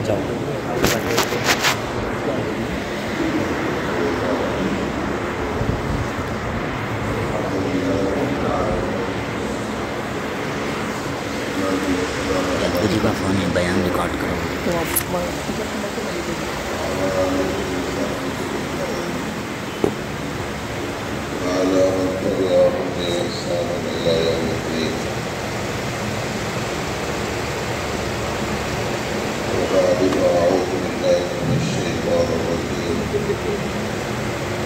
جدگری کا فون ہے، بیان ریکارڈ کرو.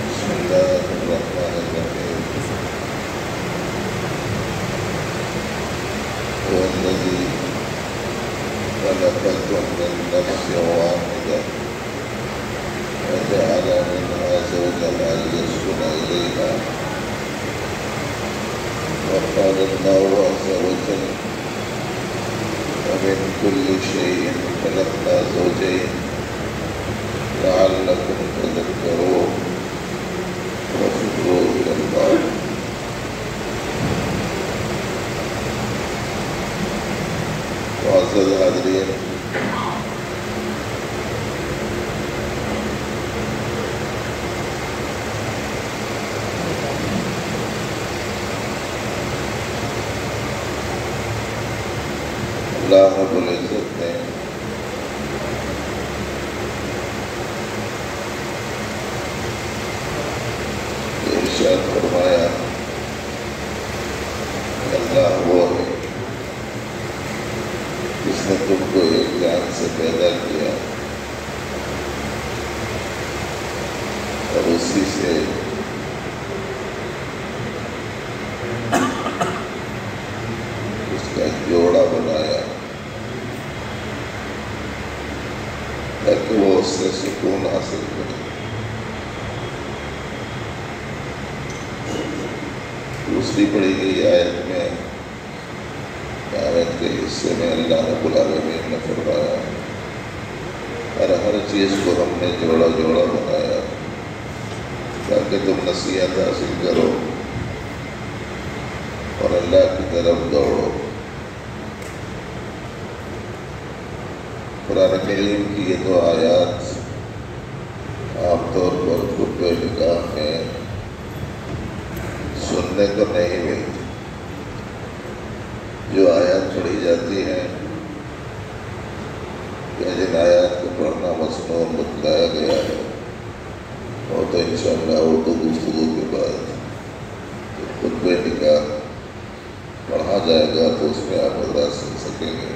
بسم الله الرحمن الرحيم. هو الذي خلقكم من نفس واحدة وجعل منها زوجها ليسكن إليها وقال الله عز وجل ومن كل شيء خلقنا زوجين لعلكم تذكرون وفقوا إلى الله. معزز حاضرین، اللہ رب العزت نے ارشاد فرمایا کہ اللہ وہ ہے جس نے تم کو ایک جان سے پیدا کیا اور اسی سے اس کا جوڑا بنایا تاکہ وہ اس سے سکون حاصل کرے. دوسری پڑھی گئی آیت میں، آیت کے حصے میں اللہ رب العالمین نے فرمایا ہر چیز کو ہم نے جوڑا جوڑا بنایا تاکہ تم نصیحت حاصل کرو اور اللہ کی طرف دوڑو. قرآن کریم کی یہ دو آیات عام طور پر خطبہ نکاح میں سننے کو نہیں ملتی. جو آیات پڑھی جاتی ہیں یا جن آیات کو پڑھنا مسنون بتلایا گیا ہے وہ تو انشاءاللہ اردو گفتگو کے بعد خطبہ نکاح پڑھا جائے گا تو اس میں آپ حضرات سن سکیں گے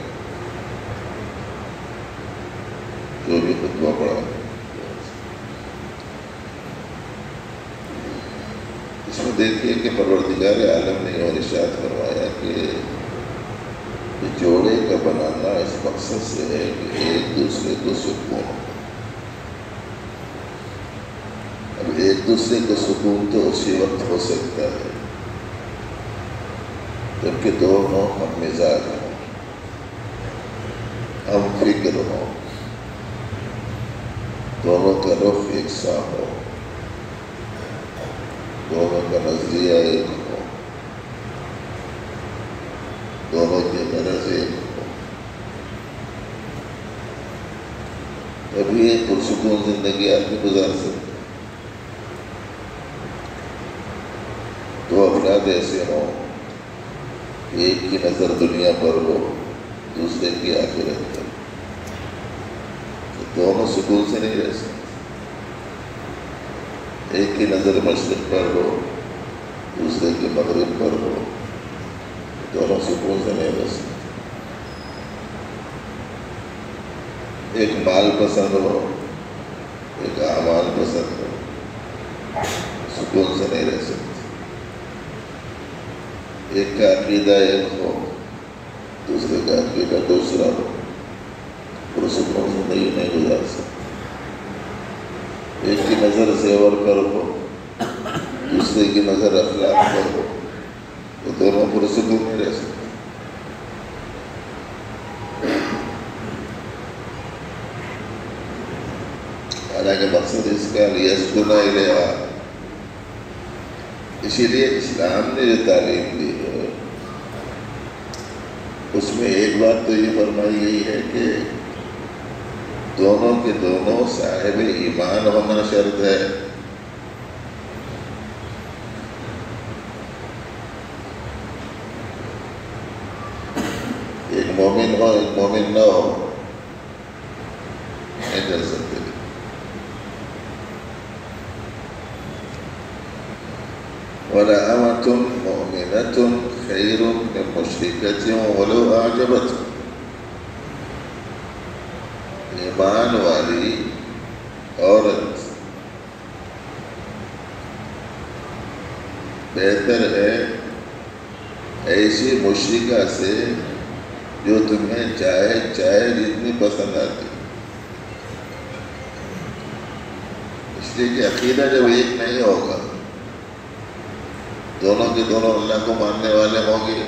جو بھی خطبہ پڑھا. اس میں دیکھیے کہ پروردگار عالم نے اور ارشاد فرمایا کہ جوڑے کا بنانا اس مقصد سے ہے کہ ایک دوسرے کو سکون. اب ایک دوسرے کو سکون تو اسی وقت ہو سکتا ہے جبکہ دونوں ہم مزاج ہوں، ہم فکر ہوں، دونوں کا رخ یکساں ہو، دونوں کا نظریہ ایک ہو، دونوں کی غرض ایک ہو، تبھی ایک پرسکون زندگی آدمی گزار سکتے. دو افراد ایسے ہوں کہ ایک کی نظر دنیا پر ہو، دوسرے کی آخرت پر، تو دونوں سکون سے نہیں رہ سکتے. ایک کی نظر مشرق پر ہو، دوسرے کی مغرب پر ہو، دونوں سکون سے نہیں رہ سکتے. ایک مال پسند ہو، ایک اعمال پسند ہو، سکون سے نہیں رہ سکتے. ایک کا عقیدہ ایک ہو، دوسرے کا عقیدہ دوسرا ہو، پرسکون زندگی نہیں گزار سکتے. ایک کی نظر زیور پر ہو، دوسرے کی نظر اخلاق پر ہو، تو دونوں پرسکون نہیں رہ سکتے. حالانکہ مقصد اس کا لیسکن الیہا، اسی لیے اسلام نے جو تعلیم دی ہے اس میں ایک بات تو یہ فرمائی گئی ہے کہ دونوں کے دونوں صاحب ایمان ہونا شرط ہے. ایک مومن ہو ایک مومن نہ ہو نہیں کر سکتے. وَلَأَمَةٌ مُؤْمِنَةٌ خَيْرٌ مِّن مُشْرِكَةٍ وَلَوْ أَعْجَبَتْكُمْ. ایمان والی عورت بہتر ہے ایسی مشرکہ سے جو تمہیں چاہے جتنی پسند آتی. اس لیے کہ عقیدہ جب ایک نہیں ہوگا، دونوں کے دونوں اللہ کو ماننے والے ہوں گے،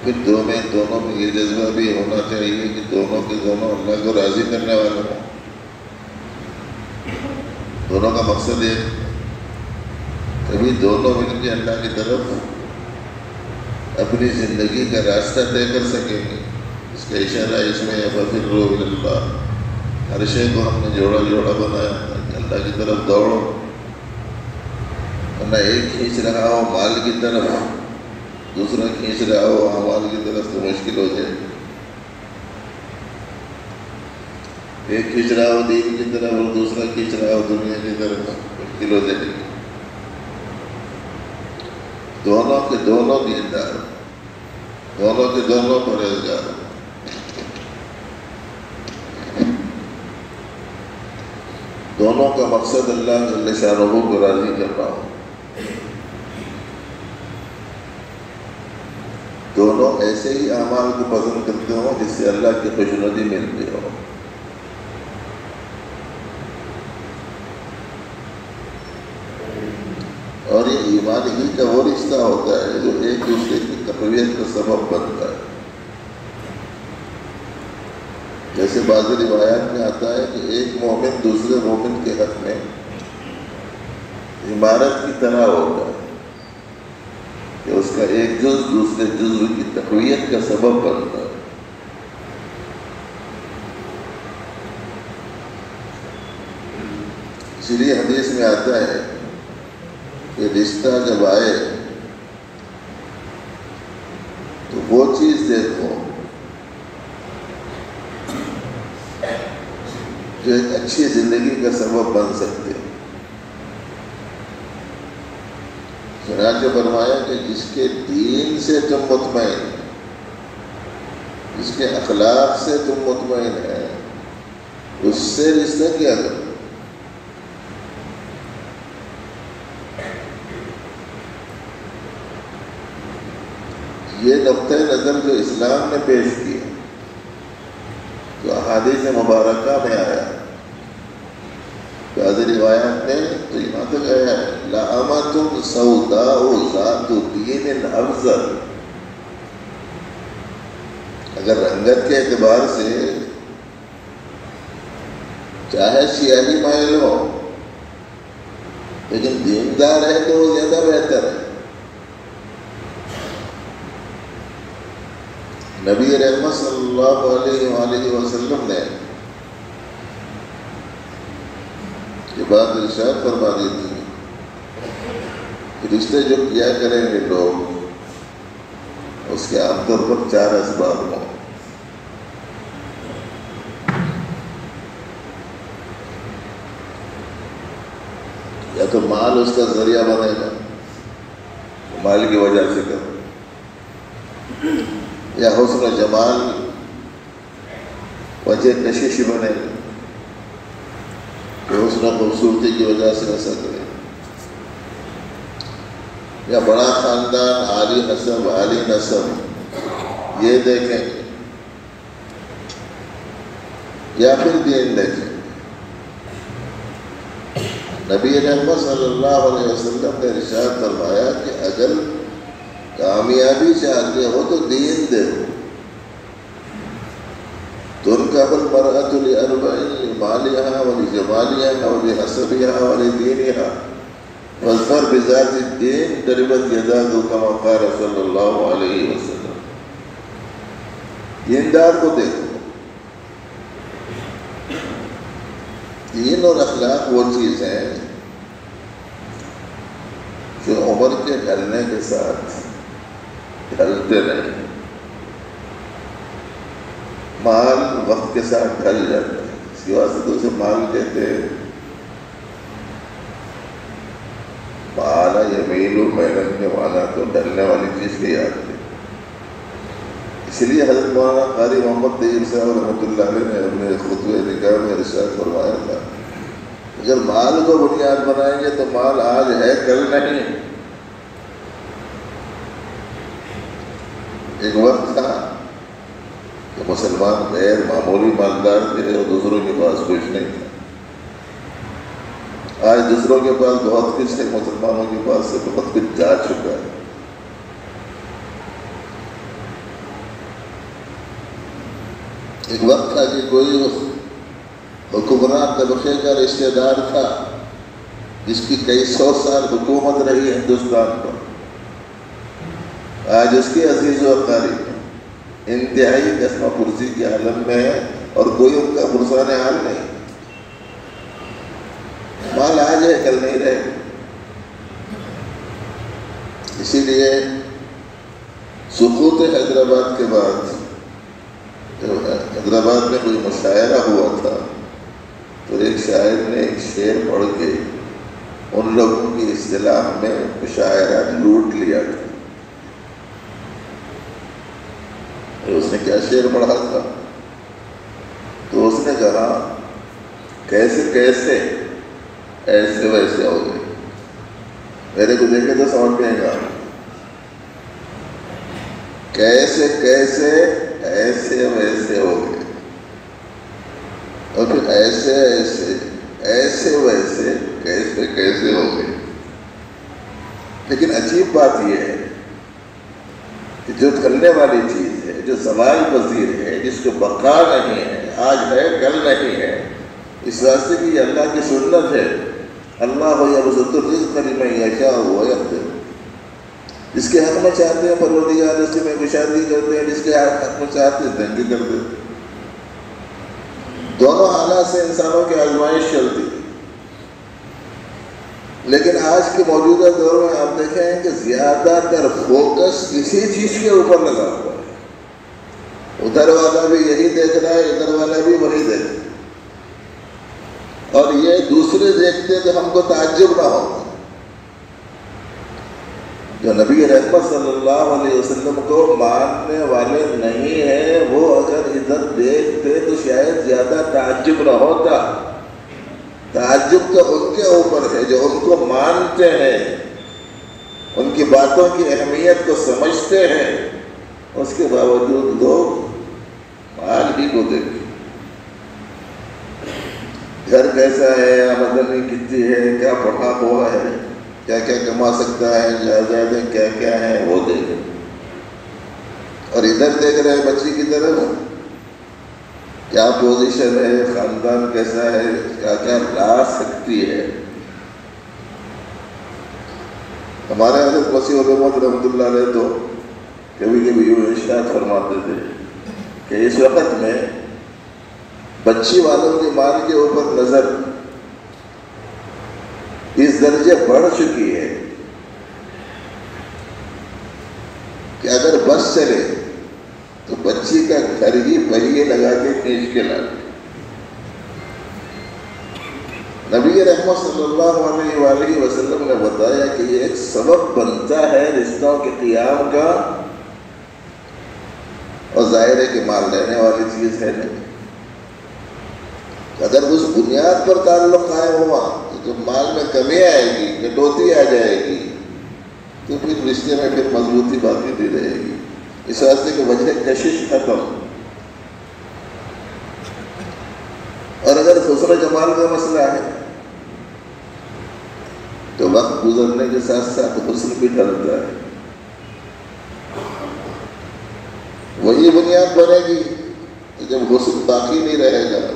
پھر دونوں میں یہ جذبہ بھی ہونا چاہیے کہ دونوں کے دونوں اللہ کو راضی کرنے والے ہوں. دونوں کا مقصد ہے کبھی دونوں مل کے اللہ کی طرف اپنی زندگی کا راستہ طے کر سکیں گے. اس کا اشارہ اس میں ہے فَفِرُّوا إِلَى اللَّهِ. ہر شے کو ہم نے جوڑا بنایا تاکہ اللہ کی طرف دوڑو، ورنہ ایک کھینچ رہا ہو مال کی طرف، دوسرا کھینچ رہا ہو اعمال کی طرف تو مشکل ہو جائے. ایک کھینچ رہا ہو دین کی طرف اور دوسرا کھینچ رہا ہو دنیا کی طرف، مشکل ہو جائے. دونوں کے دونوں دیندار، دونوں کے دونوں پرہیزگار. دونوں کا مقصد اللہ جل شانہ کو راضی کرنا ہو. دونوں ایسے ہی اعمال کو پسند کرتے ہوں جس سے اللہ کی خوشنودی ملتی ہو. اور یہ ایمان ہی کا وہ رشتہ ہوتا ہے جو ایک دوسرے کی تقویت کا سبب بنتا ہے. جیسے بعض روایات میں آتا ہے کہ ایک مومن دوسرے مومن کے حق میں عمارت کی طرح ہوتا ہے کہ اس کا ایک جز دوسرے جزو کی تقویت کا سبب بنتا ہے. اسی لیے حدیث میں آتا ہے کہ رشتہ جب آئے تو وہ چیز دیکھو جو ایک اچھی زندگی کا سبب بن سکتے. چنانچہ فرمایا کہ جس کے دین سے تم مطمئن، جس کے اخلاق سے تم مطمئن ہے، اس سے رشتہ کیا کرو. یہ نقطۂ نظر جو اسلام نے پیش کیا، جو احادیث مبارکہ میں آیا، بعض روایات میں تو یہاں تک آیا ہے لَأَمَةٌ سَوْدَاءُ ذَاتُ دِینٍ أَفْضَلُ. اگر رنگت کے اعتبار سے چاہے سیاہی مائل ہو لیکن دیندار ہے تو وہ زیادہ بہتر ہے. نبی رحمت صلی اللہ علیہ وآلہ وسلم نے یہ بات ارشاد فرما دی تھی کہ رشتے جو کیا کریں گے لوگ اس کے عام طور پر 4 اسباب ہوں. یا تو مال اس کا ذریعہ بنے گا، مال کی وجہ سے کرو، یا حسن و جمال وجہ کشش بنے گا کہ حسن و خوبصورتی کی وجہ سے ایسا کرے، یا بڑا خاندان عالی نسب عالی نسب یہ دیکھیں، یا پھر دین دیکھیں. نبی رحمت صلی اللہ علیہ وسلم نے ارشاد فرمایا کہ اگر کامیابی چاہتے ہو تو دین دے دو. تُرْكَبُ الْمَرْأَةُ لِأَرْبَعٍ لِمَالِهَا وَلِجَمَالِهَا وَلِحَسَبِهَا وَلِدِينِهَا فَاظْفَرْ بِذَاتِ الدِّينِ تَرِبَتْ يَدَاكَ كَمَا قَالَ صلی اللہ علیہ وسلم. دیندار کو دیکھو، دین اور اخلاق وہ چیز ہیں جو عمر کے ڈھلنے کے ساتھ ڈھلتے نہیں. مال وقت کے ساتھ ڈھل جاتا ہے، اس کی واسطے تو اسے مال کہتے ہیں. مالا یمیل و محنت کے معنی تو ڈھلنے والی چیز کی یاد ہے. اس لیے حضرت مولانا قاری محمد طیب صاحب رحمۃ اللہ علیہ نے اپنے خطبہ نکاح میں ارشاد فرمایا تھا، اگر مال کو بنیاد بنائیں گے تو مال آج ہے کل نہیں. ایک وقت تھا کہ مسلمان غیر معمولی مالدار تھے اور دوسروں کے پاس کچھ نہیں تھا. آج دوسروں کے پاس بہت کچھ ہے، مسلمانوں کے پاس سے بہت کچھ جا چکا ہے. ایک وقت تھا کہ کوئی حکمران طبقے کا رشتہ دار تھا جس کی کئی سو سال حکومت رہی ہندوستان پر. آج اس کے عزیز و اقارب انتہائی قسم پرسی کے عالم میں ہے اور کوئی ان کا پرسان حال نہیں. مال آج ہے کل نہیں رہے. اسی لیے سقوط حیدرآباد کے بعد حیدرآباد میں کوئی مشاعرہ ہوا تھا تو ایک شاعر نے ایک شعر پڑھ کے ان لوگوں کی اصطلاح میں مشاعرہ لوٹ لیا تھا. اس نے کیا شعر پڑھا تھا؟ تو اس نے کہا کیسے کیسے ایسے ویسے ہو گئے. میرے کو دیکھے تو سمجھ میں گا کیسے کیسے ایسے ویسے ہو گئے اور پھر ایسے ایسے ایسے ویسے کیسے کیسے ہو گئے. لیکن عجیب بات یہ ہے کہ جو ڈھلنے والی چیز ہے، جو زوال پذیر ہے، جس کو بقا نہیں ہے، آج ہے کل نہیں ہے، اس واسطے کہ یہ اللہ کی سنت ہے. اللہ یبسط الرزق لمن یشاء ویقدر. جس کے حق میں چاہتے ہیں پروردگار اس میں کشادگی کرتے ہیں، جس کے حق میں چاہتے ہیں تنگی کر دیتے. دونوں حالات سے انسانوں کی آزمائش چلتی ہے. لیکن آج کے موجودہ دور میں آپ دیکھیں کہ زیادہ تر فوکس کسی چیز کے اوپر لگا ہوا ہے. ادھر والا بھی یہی دیکھ رہا ہے، ادھر والا بھی وہی دیکھ رہا ہے، اور یہ دوسرے دیکھتے تو ہم کو تعجب نہ ہوگا. جو نبی رحمت صلی اللہ علیہ وسلم کو ماننے والے نہیں ہیں وہ اگر ادھر دیکھتے تو شاید زیادہ تعجب نہ ہوتا. تعجب تو ان کے اوپر ہے جو ان کو مانتے ہیں، ان کی باتوں کی اہمیت کو سمجھتے ہیں، اس کے باوجود لوگ مال ہی کو دیکھیں. گھر کیسا ہے، آمدنی کتنی ہے، کیا پڑھا ہوا ہے، کیا کیا کما سکتا ہے، جائیدادیں کیا کیا ہیں، وہ دیکھیں. اور ادھر دیکھ رہے ہیں بچی کی طرف کیا پوزیشن ہے، خاندان کیسا ہے، کیا کیا لا سکتی ہے. ہمارے حضرت مسیح الرحمت رحمۃ اللہ علیہ تو کبھی کبھی یوں ارشاد فرماتے تھے کہ اس وقت میں بچی والوں کے مال کے اوپر نظر اس درجے بڑھ چکی ہے کہ اگر بس چلے تو بچی کا گھر ہی پہیے لگا کے کھینچ کے لاتے. نبی رحمت صلی اللہ علیہ وآلہ وسلم نے بتایا کہ یہ ایک سبب بنتا ہے رشتوں کے قیام کا، اور ظاہر ہے کہ مال لینے والی چیز ہے نہیں. اگر اس بنیاد پر تعلق قائم ہوا تو جب مال میں کمی آئے گی، کٹوتی آ جائے گی، تو پھر رشتے میں پھر مضبوطی باقی بھی رہے گی. اس واسطے کہ وجہ کشش ختم. اور اگر حسن و جمال کا مسئلہ ہے تو وقت گزرنے کے ساتھ ساتھ حسن بھی ڈھلتا ہے. وہی بنیاد بنے گی کہ جب حسن باقی نہیں رہے گا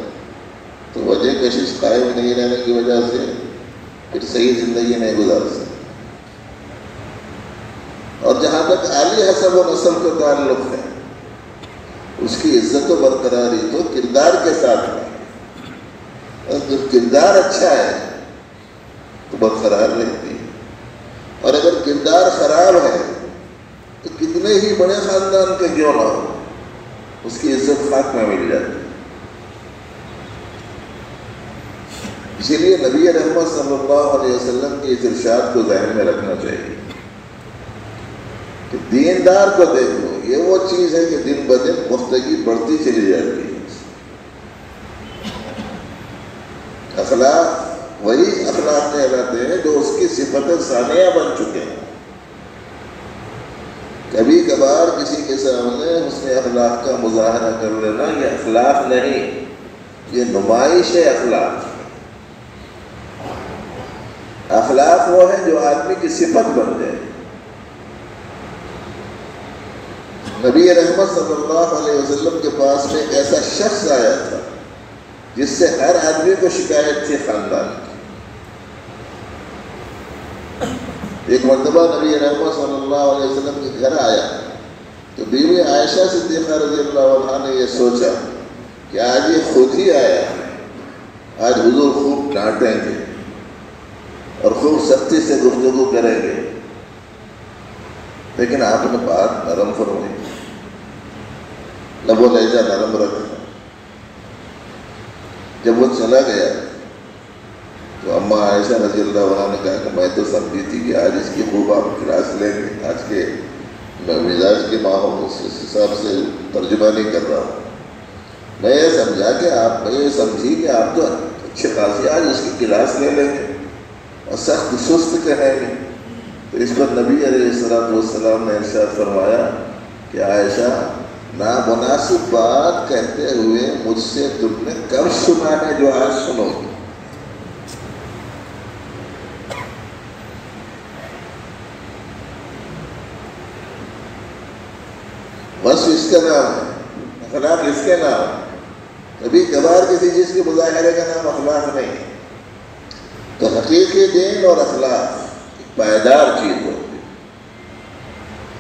تو وجہ کشش قائم نہیں رہنے کی وجہ سے پھر صحیح زندگی نہیں گزار سکتے. اور جہاں تک عالی حسب و نسب کا تعلق ہے، اس کی عزت و برقراری تو کردار کے ساتھ ہے. اگر کردار اچھا ہے تو برقرار رہتی ہے، اور اگر کردار خراب ہے تو کتنے ہی بڑے خاندان کے کیوں نہ ہو، اس کی عزت خاک میں مل جاتی ہے۔ اسی لیے نبی رحمت صلی اللہ علیہ وسلم کے اس ارشاد کو ذہن میں رکھنا چاہیے کہ دیندار کو دیکھو، یہ وہ چیز ہے کہ دن بدن پختگی بڑھتی چلی جاتی ہے۔ اخلاق وہی اخلاق کہلاتے ہیں جو اس کی صفت ثانیہ بن چکے ہیں۔ کبھی کبھار کسی کے سامنے اس نے اخلاق کا مظاہرہ کر لینا، یہ اخلاق نہیں، یہ نمائش ہے اخلاق۔ اخلاق وہ ہے جو آدمی کی صفت بن جائے۔ نبی رحمت صلی اللہ علیہ وسلم کے پاس میں ایک ایسا شخص آیا تھا جس سے ہر آدمی کو شکایت تھی خاندان کی۔ ایک مرتبہ نبی رحمت صلی اللہ علیہ وسلم کے گھر آیا تو بیوی عائشہ صدیقہ رضی اللہ عنہا نے یہ سوچا کہ آج یہ خود ہی آیا ہے، آج حضور خوب ڈانٹیں گے اور خوب سختی سے گفتگو کریں گے، لیکن آپ نے بات نرم فرمائی، لب و لہجہ نرم رکھا۔ جب وہ چلا گیا تو اماں عائشہ رضی اللہ عنہا نے کہا کہ میں تو سمجھی تھی کہ آج اس کی خوب آپ کلاس لیں گے، آج کے مزاج کے ماحول اس حساب سے ترجمہ نہیں کر رہا ہوں، میں یہ سمجھی کہ آپ تو اچھے خاصی آج اس کی کلاس لے لیں گے اور سخت سست کہیں گے۔ تو اس پر نبی علیہ السلام نے ارشاد فرمایا کہ عائشہ، نامناسب بات کہتے ہوئے مجھ سے تم نے کب سنا ہے جو آج سنو گے؟ بس اس کا نام ہے اخلاق، اس کے نام ہے۔ کبھی کبھار کسی چیز کے مظاہرے کا نام اخلاق نہیں۔ تو حقیقی دین اور اخلاق ایک پائیدار چیز ہوتی ہے،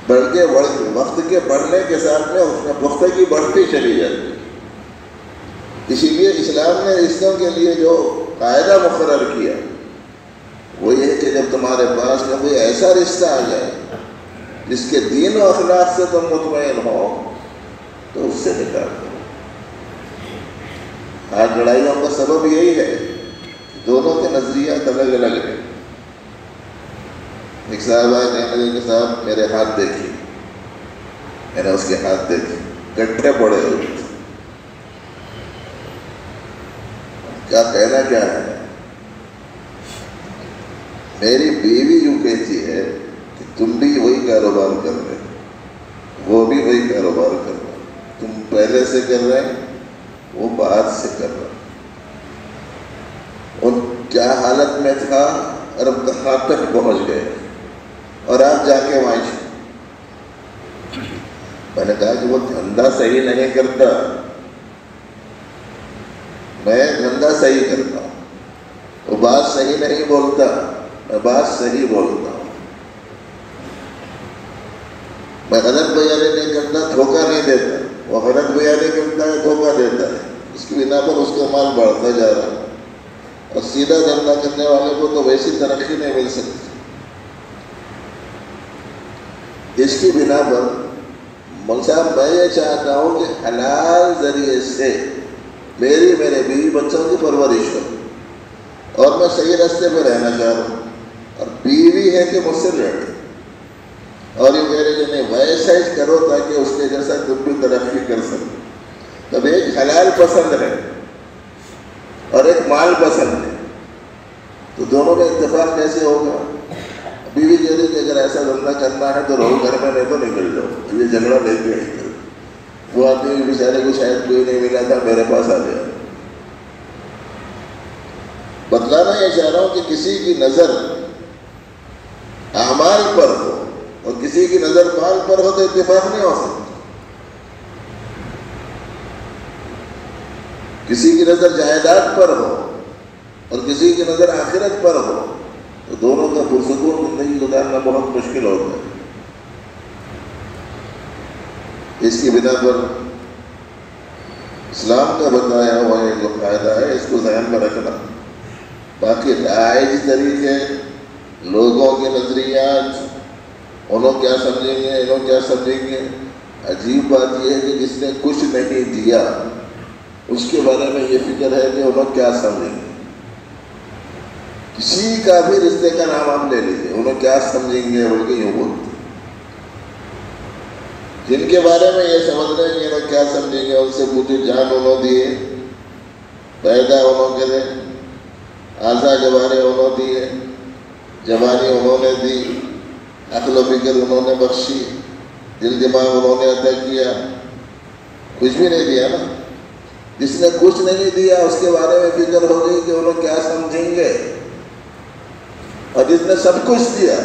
بلکہ وقت کے بڑھنے کے ساتھ میں اس میں پختگی بڑھتی چلی جاتی ہے۔ اسی لیے اسلام نے رشتوں کے لیے جو قاعدہ مقرر کیا وہ یہ ہے کہ جب تمہارے پاس میں کوئی ایسا رشتہ آ جائے جس کے دین و اخلاق سے تم مطمئن ہو تو اس سے نکاح کرو۔ آج لڑائیوں کا سبب یہی ہے کہ دونوں کے نظریات الگ الگ ہیں۔ ایک صاحب آئے کہنے لگے کہ صاحب میرے ہاتھ دیکھیے، میں نے اس کے ہاتھ دیکھے، گٹھے پڑے ہوئے تھے۔ کیا کہنا کیا ہے؟ میری بیوی یوں کہتی ہے کہ تم بھی وہی کاروبار کر رہے، وہ بھی وہی کاروبار کر رہے، تم پہلے سے کر رہے وہ بعد سے کر رہے، ان کیا حالت میں تھا اور اب کہاں تک پہنچ گئے، اور آپ جا کے وہاں چھو۔ میں نے کہا کہ وہ دھندا صحیح نہیں کرتا، میں دھندا صحیح کرتا ہوں، وہ بات صحیح نہیں بولتا، میں بات صحیح بولتا ہوں، میں غلط بیانی نہیں کرتا، دھوکہ نہیں دیتا، وہ غلط بیانی کرتا ہے، دھوکہ دیتا ہے، اس کی بنا پر اس کا مال بڑھتا جا رہا ہے، اور سیدھا دھندا کرنے والے کو تو ویسی ترقی نہیں مل سکتی۔ اس کی بنا پر مول صاحب میں یہ چاہتا ہوں کہ حلال ذریعے سے میرے بیوی بچوں کی پرورش ہو، اور میں صحیح راستے پہ رہنا چاہ رہا ہوں، اور بیوی ہے کہ مجھ سے لڑے اور یہ کہہ رہے کہ نہیں ویسا ہی کرو تاکہ اس کے جیسا تم بھی ترقی کر سکو۔ تب ایک حلال پسند ہے اور ایک مال پسند ہے، تو دونوں میں اتفاق کیسے ہوگا؟ بیوی کہہ رہی کہ اگر ایسا دھندا کرنا ہے تو رہو گھر میں، نہیں تو نکل جاؤ، یہ جھگڑا لے کے نہیں کرو۔ وہ آدمی بیچارے کو شاید کوئی نہیں ملا تھا، میرے پاس آ گیا۔ بتلانا یہ چاہ رہا ہوں کہ کسی کی نظر اعمال پر ہو اور کسی کی نظر مال پر ہو تو اتفاق نہیں ہو سکتا۔ کسی کی نظر جائیداد پر ہو اور کسی کی نظر آخرت پر ہو تو دونوں کا پرسکون زندگی گزارنا بہت مشکل ہوتا ہے۔ اس کی بنا پر اسلام کا بتایا ہوا یہ جو فائدہ ہے اس کو ذہن میں رکھنا. باقی رائج طریقے، لوگوں کے نظریات، انہوں کیا سمجھیں گے انہوں کیا سمجھیں گے. عجیب بات یہ ہے کہ جس نے کچھ نہیں دیا اس کے بارے میں یہ فکر ہے کہ انہوں کیا سمجھیں گے. کسی کا بھی رشتے کا نام آپ لے لیجیے، انہوں کیا سمجھیں گے بول کے یوں بولتے. جن کے بارے میں یہ سمجھ رہے ہیں کہ انہوں کیا سمجھیں گے، ان سے پوچھے جان انہوں دیے، پیدا انہوں کرے، آزا جوارے انہوں دیے، جوانی انہوں نے دی، عقل و فکر انہوں نے بخشی، دل دماغ انہوں نے عطا کیا. کچھ بھی نہیں دیا نا. جس نے کچھ نہیں دیا اس کے بارے میں فکر ہو گئی کہ انہوں کیا سمجھیں گے، اور جس نے سب کچھ دیا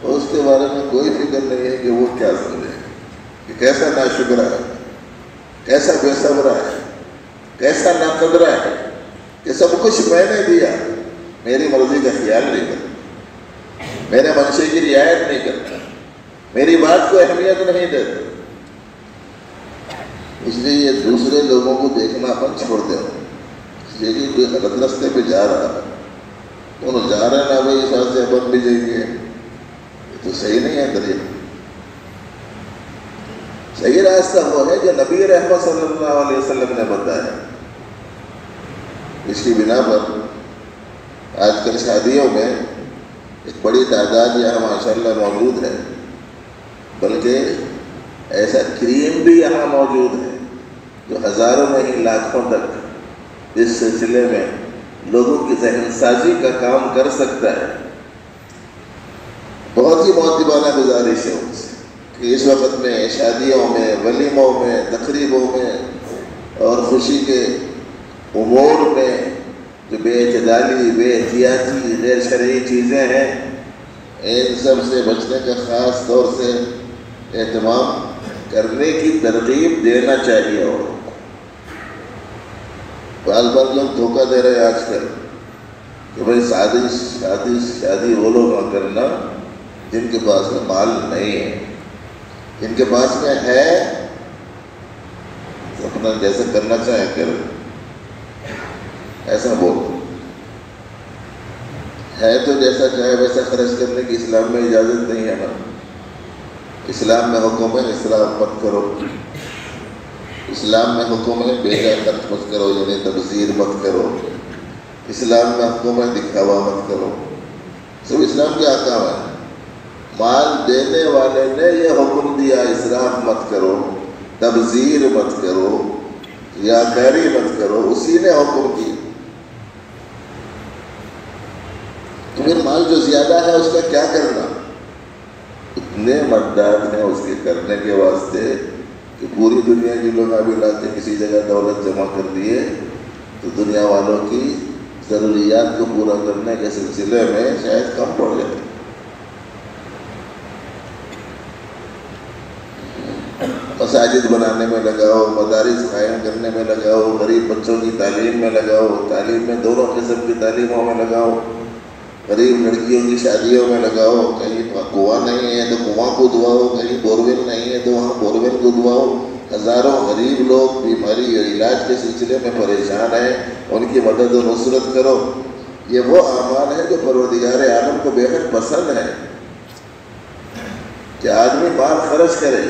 اس کے بارے میں کوئی فکر نہیں ہے کہ وہ کیا سمجھے، کہ کیسا ناشکرا ہے، کیسا بے صبرا ہے، کیسا ناقدرا ہے کہ سب کچھ میں نے دیا، میری مرضی کا خیال نہیں کرتا، میرے منشے کی رعایت نہیں کرتا، میری بات کو اہمیت نہیں دیتا. اس لیے یہ دوسرے لوگوں کو دیکھنا اپن چھوڑ دیں. اس لیے کہ کوئی غلط راستے پہ جا رہا ہے، انہوں جا رہے ہیں نا بھائی اس راستے اپن بھی جائیں گے، یہ تو صحیح نہیں ہے. طریقہ صحیح راستہ وہ ہے جو نبی رحمت صلی اللہ علیہ وسلم نے بتایا. اس کی بنا پر آج کل شادیوں میں ایک بڑی تعداد یہاں ماشاءاللہ موجود ہے، بلکہ ایسا کریم بھی یہاں موجود ہے جو ہزاروں نہیں لاکھوں تک اس سلسلے میں لوگوں کی ذہن سازی کا کام کر سکتا ہے. بہت ہی مؤدبانہ گزارش ہے ان سے کہ اس وقت میں شادیوں میں، ولیموں میں، تقریبوں میں اور خوشی کے امور میں جو بے اعتدالی، بے احتیاطی، غیر شرعی چیزیں ہیں، ان سب سے بچنے کا خاص طور سے اہتمام کرنے کی ترغیب دینا چاہیے. اور بعض لوگ دھوکہ دے رہے ہیں آج کل کہ بھائی شادی وہ لوگ نہ کرنا جن کے پاس میں مال نہیں ہے، جن کے پاس میں ہے تو اپنا جیسے کرنا چاہیں کرو. ایسا بول ہے تو جیسا چاہے ویسا خرچ کرنے کی اسلام میں اجازت نہیں ہے نا. اسلام میں حکم ہے اسراف مت کرو، اسلام میں حکم ہے بے جا خرچ مت کرو، یعنی تبذیر مت کرو. اسلام میں حکم ہے دکھاوا مت کرو. سب اسلام کے احکام ہیں. مال دینے والے نے یہ حکم دیا اسراف مت کرو، تبذیر مت کرو، ریاکاری مت کرو، اسی نے حکم دیا. تو پھر مال جو زیادہ ہے اس کا کیا کرنا؟ اتنے مقدار ہیں اس کے کرنے کے واسطے کہ پوری دنیا کے لوگ ابھی لا کے کسی جگہ دولت جمع کر دیے تو دنیا والوں کی ضروریات کو پورا کرنے کے سلسلے میں شاید کم پڑ جائے. مساجد بنانے میں لگاؤ، مدارس قائم کرنے میں لگاؤ، غریب بچوں کی تعلیم میں لگاؤ، تعلیم میں دونوں قسم کی تعلیموں میں لگاؤ، غریب لڑکیوں کی شادیوں میں لگاؤ. کہیں کنواں نہیں ہے تو کنواں کو دعاؤ، کہیں بورویل نہیں ہے تو وہاں بورویل کو دعاؤ. ہزاروں غریب لوگ بیماری اور علاج کے سلسلے میں پریشان ہیں، ان کی مدد و نصرت کرو. یہ وہ اعمال ہے جو پروردگار عالم کو بے حد پسند ہے کہ آدمی مال خرچ کرے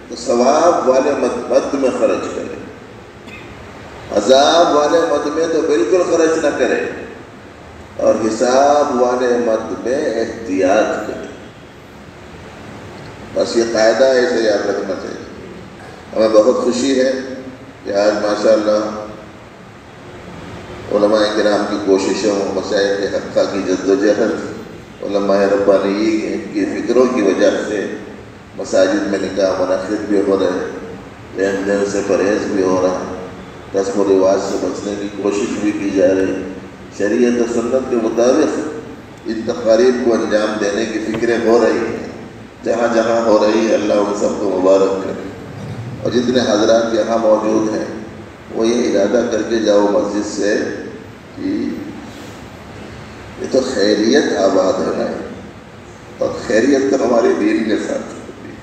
تو ثواب والے مد میں خرچ کرے، عذاب والے مد میں تو بالکل خرچ نہ کرے، اور حساب والے مد میں احتیاط کرے. بس یہ قاعدہ ہے، اسے یاد رکھنا چاہیے. ہمیں بہت خوشی ہے کہ آج ماشاءاللہ علماء کرام کی کوششوں، مسائل کے حقہ کی جدوجہد، علماء ربانیین کی فکروں کی وجہ سے مساجد میں نکاح منعقد بھی ہو رہے، لین دین سے پرہیز بھی ہو رہا، رسم و رواج سے بچنے کی کوشش بھی کی جا رہی. شریعت و سنت کے مطابق ان تقاریب کو انجام دینے کی فکریں ہو رہی ہیں. جہاں جہاں ہو رہی ہے اللہ ان سب کو مبارک کرے. اور جتنے حضرات یہاں موجود ہیں وہ یہ ارادہ کر کے جاؤ مسجد سے کہ یہ تو خیریت آباد ہے نا، اور خیریت تو ہمارے دین کے ساتھ ہوتی ہے.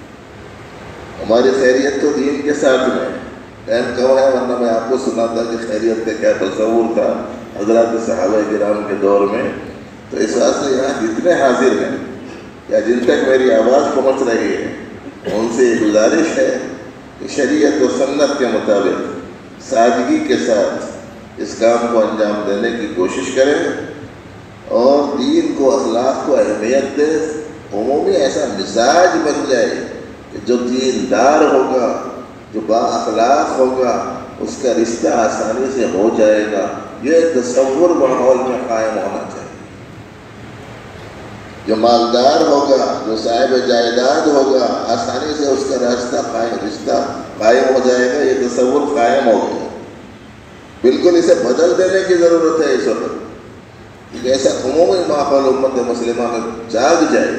ہماری خیریت تو دین کے ساتھ میں. ٹائم کم ہے ورنہ میں آپ کو سناتا کہ خیریت کا کیا تصور تھا حضرات صحابہ کرام کے دور میں. تو اس واسطے یہاں جتنے حاضر ہیں یا جن تک میری آواز پہنچ رہی ہے ان سے یہ گزارش ہے کہ شریعت و سنت کے مطابق سادگی کے ساتھ اس کام کو انجام دینے کی کوشش کریں اور دین کو اخلاق کو اہمیت دیں. عمومی ایسا مزاج بن جائے کہ جو دیندار ہوگا جو با اخلاق ہوگا اس کا رشتہ آسانی سے ہو جائے گا. یہ تصور ماحول میں قائم ہونا چاہیے. جو مالدار ہوگا جو صاحب جائیداد ہوگا آسانی سے اس کا رشتہ قائم ہو جائے گا. یہ تصور قائم ہو گیا. بالکل اسے بدل دینے کی ضرورت ہے اس وقت. ایسا عمومی ماحول امت مسلمہ میں جاگ جائے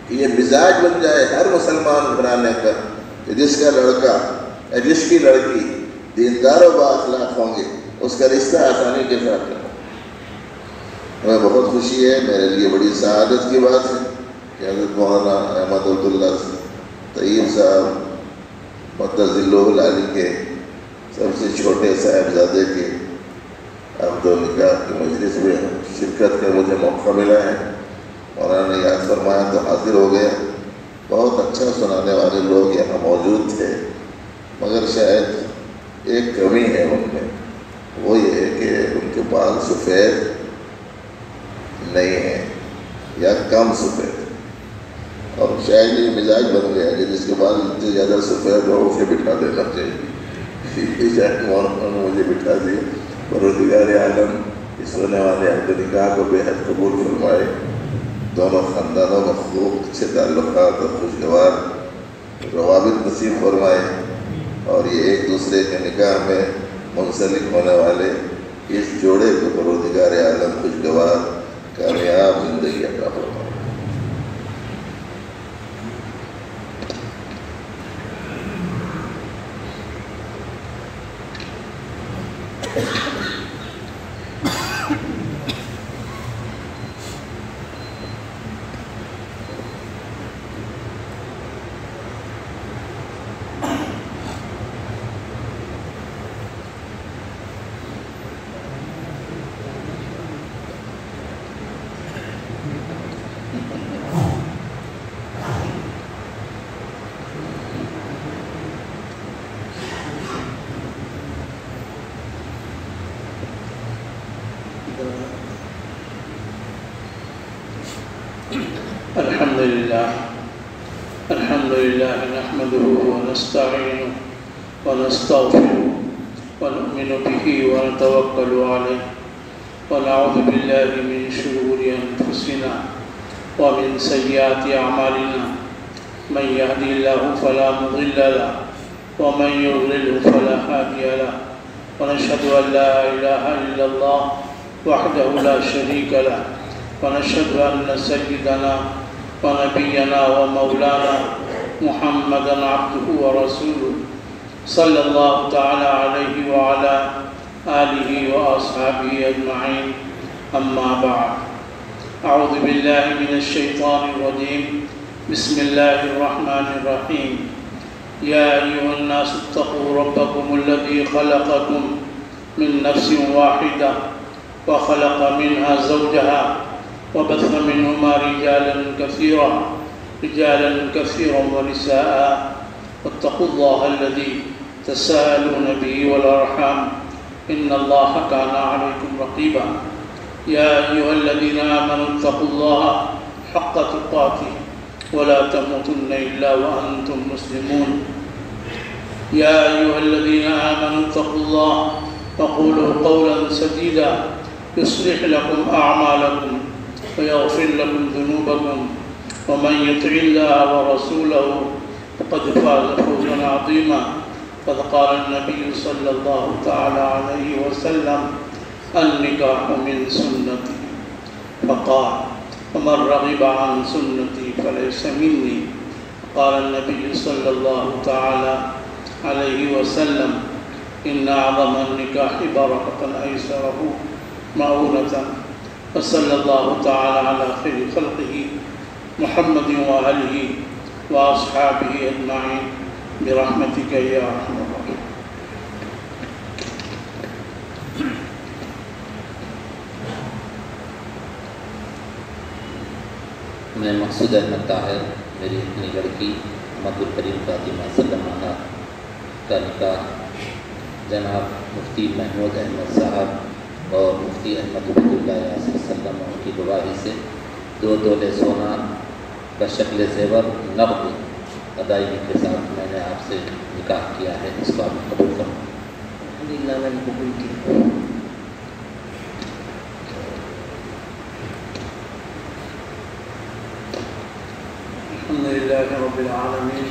کہ یہ مزاج بن جائے ہر مسلمان گھرانے کا کہ جس کا لڑکا یا جس کی لڑکی دیندار و با اخلاق ہوں گے اس کا رشتہ آسانی کے ساتھ ہے. ہمیں بہت خوشی ہے, میرے لیے بڑی سعادت کی بات ہے کہ حضرت مولانا احمد عبداللہ طیب صاحب متضل العلی کے سب سے چھوٹے صاحبزادے کے اب تو نکاح کی مجلس میں شرکت کا مجھے موقع ملا ہے. مولانا نے یاد فرمایا تو حاضر ہو گیا. بہت اچھا سنانے والے لوگ یہاں موجود تھے مگر شاید ایک کمی ہے ان میں, وہ یہ ہے کہ ان کے بال سفید نہیں ہیں یا کم سفید, اور شاید یہ مزاج بن گیا کہ جس کے بال اتنے زیادہ سفید ہو اسے بٹھا دینا چاہیے. شاید مولانا نے مجھے بٹھا دی. پروردگار عالم اس ہونے والے عقد نکاح کو بے حد قبول فرمائے. دونوں خاندانوں میں خوب اچھے تعلقات اور خوشگوار روابط نصیب فرمائے اور یہ ایک دوسرے کے نکاح میں منسلک ہونے والے اس جوڑے کو پروردگار عالم خوشگوار کامیاب زندگی عطا فرمائے. الحمد لله نحمده ونستعينه ونستغفره ونؤمن به ونتوكل عليه ونعوذ بالله من شرور أنفسنا ومن سيئات أعمالنا. من يهدي الله فلا مضل له ومن يضلل فلا هادي له. ونشهد أن لا إله إلا الله وحده لا شريك له. ونشهد أن سيدنا ونبينا ومولانا محمدا عبده ورسوله صلى الله تعالى عليه وعلى آله وأصحابه أجمعين. أما بعد. أعوذ بالله من الشيطان الرجيم. بسم الله الرحمن الرحيم. يا أيها الناس اتقوا ربكم الذي خلقكم من نفس واحدة وخلق منها زوجها وبث منهما رجالا كثيرا ونساء واتقوا الله الذي تساءلون به والأرحام إن الله كان عليكم رقيبا. يا أيها الذين آمنوا اتقوا الله حق تقاته ولا تموتن إلا وأنتم مسلمون. يا أيها الذين آمنوا اتقوا الله وقولوا قولا سديدا يصلح لكم أعمالكم ويغفر لكم ذنوبكم ومن يطع الله ورسوله فقد فاز فوزا عظيما. قد قال النبي صلى الله تعالى عليه وسلم النكاح من سنتي فقال ومن رغب عن سنتي فليس مني. قال النبي صلى الله تعالى عليه وسلم إن أعظم النكاح بركة أيسره مؤونة. وصلى الله تعالى على خير خلقه محمد وآله وأصحابه أجمعين برحمتك يا أرحم الراحمين. میں مقصود احمد طاہر میری اپنی لڑکی محمد الکریم فاطمہ سلمہ کا نکاح جناب مفتی محمود احمد صاحب اور مفتی احمد عبد اللہ یاسر سلمہ کی گواہی سے 2 تولے سونا بشکل زیور نقد ادائیگی کے ساتھ میں نے آپ سے نکاح کیا ہے، اس کو آپ قبول فرمائیں۔ الحمدللہ میں نے قبول کی۔ الحمدللہ رب العالمین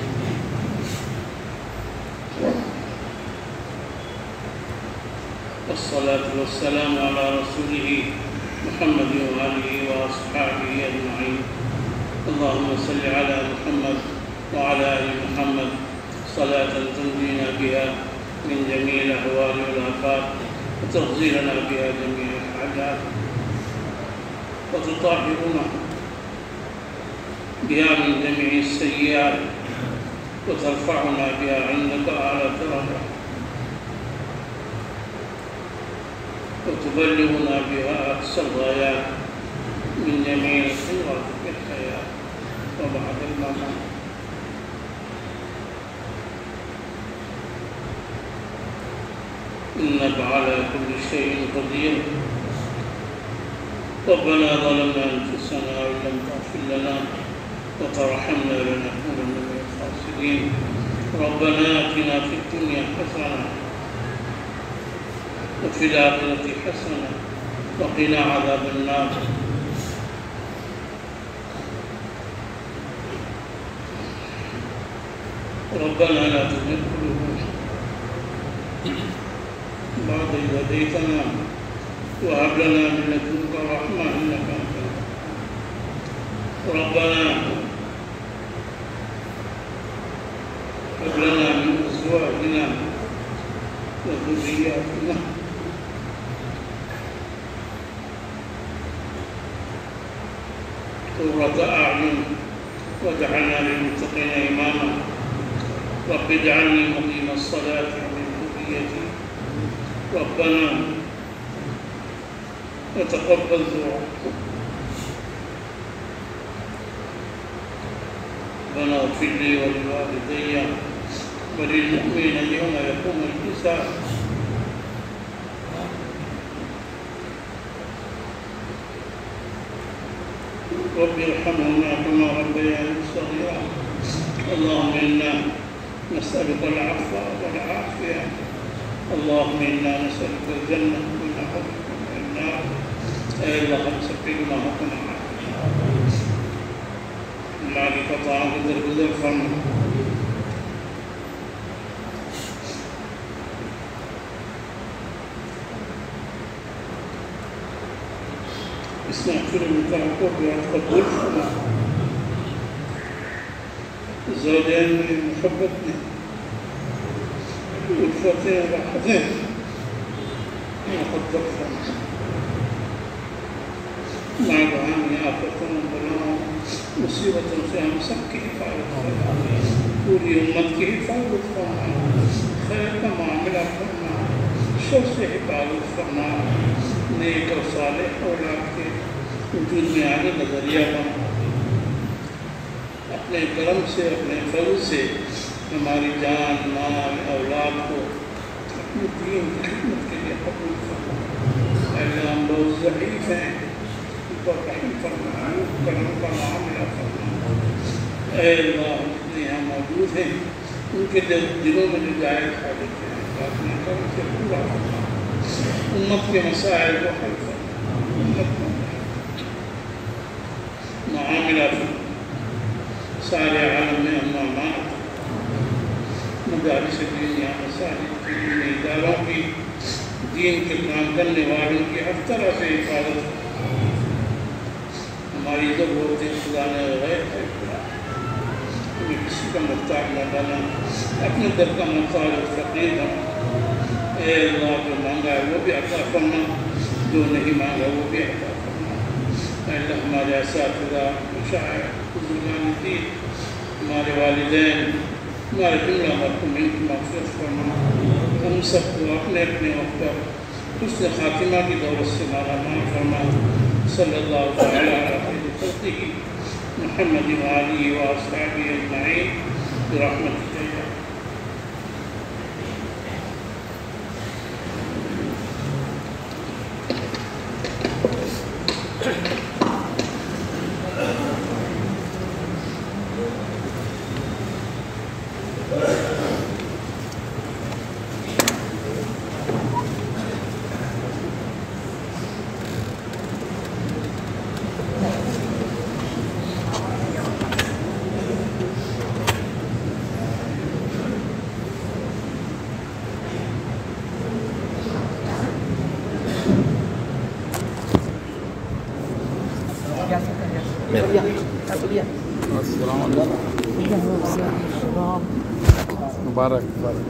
والصلاة والسلام على رسوله محمد وآله وأصحابه أجمعين اللهم صل على محمد وعلى آل محمد صلاة تنجينا بها من جميع الأهوال والآفات وتغفرنا بها جميع الحاجات وتطهرنا بها من جميع السيئات وترفعنا بها عندك أعلى درجة وتبلغنا بها أقصى الغايات من جميع الخيرات في الحياة وبعد الممات إنك على كل شيء قدير ربنا ظلمنا أنفسنا وإن لم تغفر لنا وترحمنا لنكونن من الخاسرين ربنا آتنا في الدنيا حسنة وفي الآخرة حسنة وقنا عذاب النار ربنا لا تزغ قلوبنا بعد إذ هديتنا وهب لنا من لدنك رحمة إنك أنت الوهاب ربنا هب لنا من أزواجنا وذرياتنا قرة أعين واجعلنا للمتقين إماما رب اجعلني مقيم الصلاة ومن ذريتي ربنا وتقبل دعاء ربنا اغفر لي ولوالدي وللمؤمنين يوم يقوم الحساب رب ارحمهما كما ربياني صغيرا اللهم إنا نسألك العفو والعافية اللهم إنا نسألك الجنة ونعوذ بك من النار اے اللہ ہم سب کے گناہوں کو معاف ہماری خطاؤں کو درگزر فرما اس محفل نکاح کو بیعت قبول فرما زوجین میں محبت میں الفتیں راحتیں مقدر فرما ناگہانی آفتوں بلاؤں مصیبتوں سے ہم سب کی حفاظت فرما پوری امت کی حفاظت فرما خیر کا معاملہ فرما شر سے حفاظت فرما نیک اور صالح اولاد کے وجود میں آنے نظریہ بنا اپنے کرم سے اپنے فضل سے ہماری جان مال اولاد کو اپنے دین کی خدمت کے لیے قبول فرما اے اللہ ہم بہت ضعیف ہیں پر رحم فرما کرم کا معاملہ فرما اے اللہ جتنے یہاں موجود ہیں ان کے دلوں میں جو جائز حاجت ہیں اپنے کرم سے پورا فرما امت کے مسائل کو حل فرما امت کو معاملہ فرما سارے عالم میں امامات مدارس دینیا مساجد کی دینی اداروں کی دین کے کام کرنے والوں کی ہر طرح سے حفاظت ہماری ضرورتیں خدا نے غیر ہے ہمیں کسی کا محتاج نہ بنا اپنے در کا محتاج اور فقیر بنا اے اللہ جو مانگا ہے وہ بھی عطا فرما جو نہیں مانگا وہ بھی عطا فرما اے اللہ ہمارے اساتذہ مشاعر بزرگان دین ہمارے والدین ہمارے جملہ مرحومین کی مغفرت فرما ہم سب کو اپنے اپنے وقت پر حسن خاتمہ کی دولت سے مالا مال فرما صلی اللہ علیہ وسلم محمد وآله وأصحابه أجمعين برحمتك يا رب. السلام علیکم. مبارک مبارک.